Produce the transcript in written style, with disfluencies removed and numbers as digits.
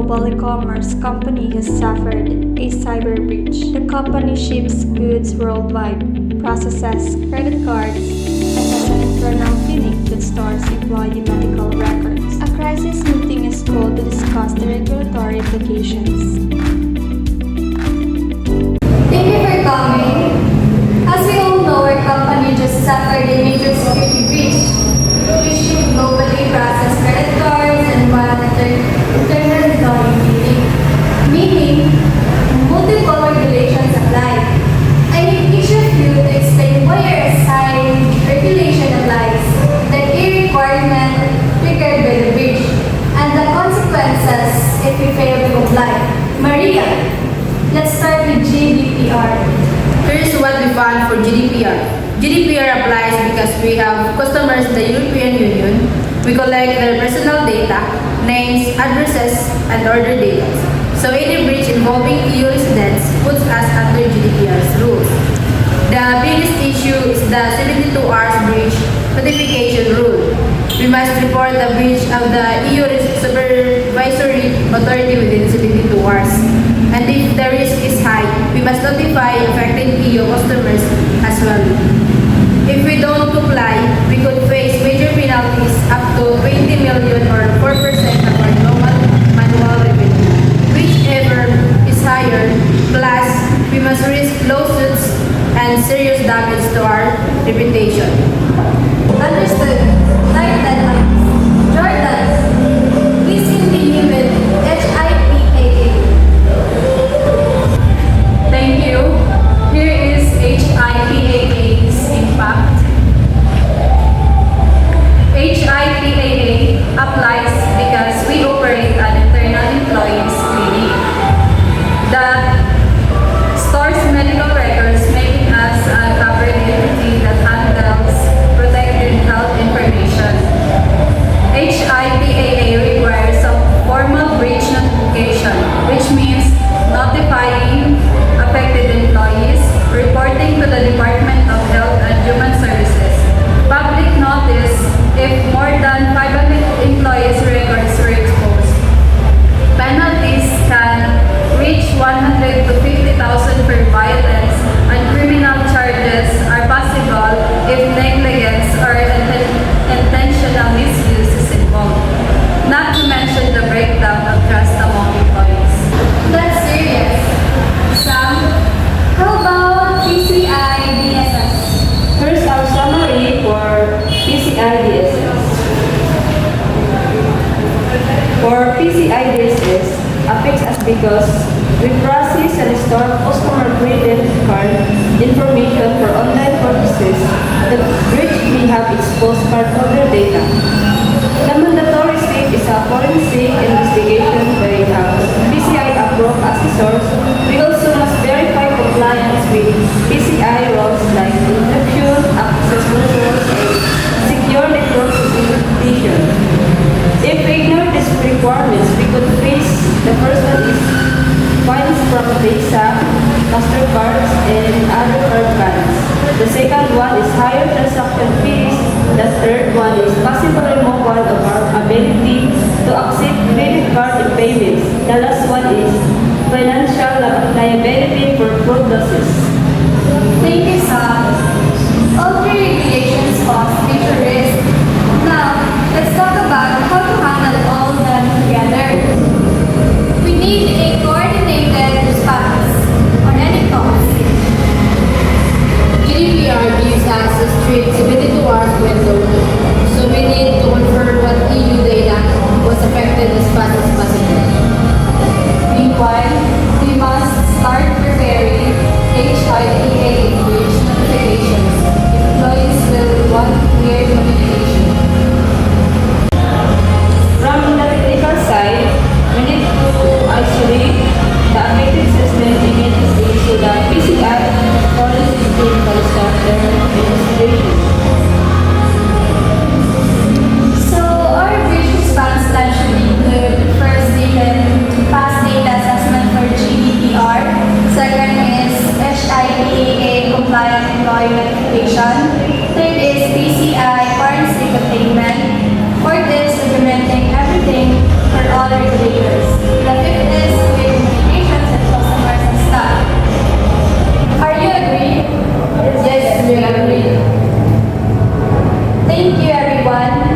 global e-commerce company has suffered a cyber breach. The company ships goods worldwide, processes credit cards, and has an internal clinic that stores employee medical records. A crisis meeting is called to discuss the regulatory implications. Thank you for coming. As we all know, our company just suffered a major security breach. We ship globally processed credit cards and monitor internal employee meeting, meaning multiple regulations apply. I need each of you to explain why your assigned regulation applies, the key requirement triggered by the breach, and the consequences if we fail to comply. Maria, let's start with GDPR. Here's what we found for GDPR. GDPR applies because we have customers in the European Union. We collect their personal data, names, addresses, and order data. So any breach involving EU residents puts us under GDPR's rules. The biggest issue is the 72 hours breach notification rule. We must report the breach of the EU supervisory authority within 72 hours. And if the risk is high, we must notify affected EU customers as well. If we don't comply, we could face major penalties up to 20 million or 4% of our normal manual revenue. Whichever is higher, plus we must risk lawsuits and serious damage to our reputation. Understood. Time deadlines. Jordan, please continue with HIPAA. Thank you. Here is HIPAA's impact. HIPAA applies because we operate an internal employees clinic that stores medical records, making us a covered entity that handles protected health information. HIPAA requires a formal breach notification, which means notifying affected employees, reporting to the Department of Health and Human Services, public notice if more than 500 employees' records were exposed. Penalties can reach 100 to 50,000 for violence, and criminal charges are possible if negligence or intentional misuse is involved. Not to mention the breakdown of trust among employees. That's serious. Sam, how about PCI DSS? Here's our summary for PCI DSS. For PCI DSS, affects us because we process and store customer credit card information for online purchases that which we have exposed cardholder data. The mandatory step is a forensic investigation by PCI approved assessors. We also must verify compliance with PCI rules like encryption, access controls, and secure network implementation. If we ignore these requirements, we could face the first one is fines from Visa, MasterCards, and other card banks. The second one is higher transaction fees. The third one is possible removal of our ability to accept credit card payments. The last one is financial liability for fraud losses. Thank you, Sam. All three regulations cause major risk. Now, let's talk about how to handle all of them together. We need a coordinated response on any cost. GDPR gives us a strict 72 hours window, so we need to confirm what EU data was affected as fast as possible. Meanwhile, we must start preparing HIPAA breach notifications. Employees will want clear communication. From the technical side, we need to isolate the affected system immediately so that PCI forensic team can start their investigation. So, our breach response plan should include first past data assessment for GDPR. Second is HIPAA compliant employee notification. Third is PCI forensic attainment. Fourth is documenting everything for all regulators. The everyone.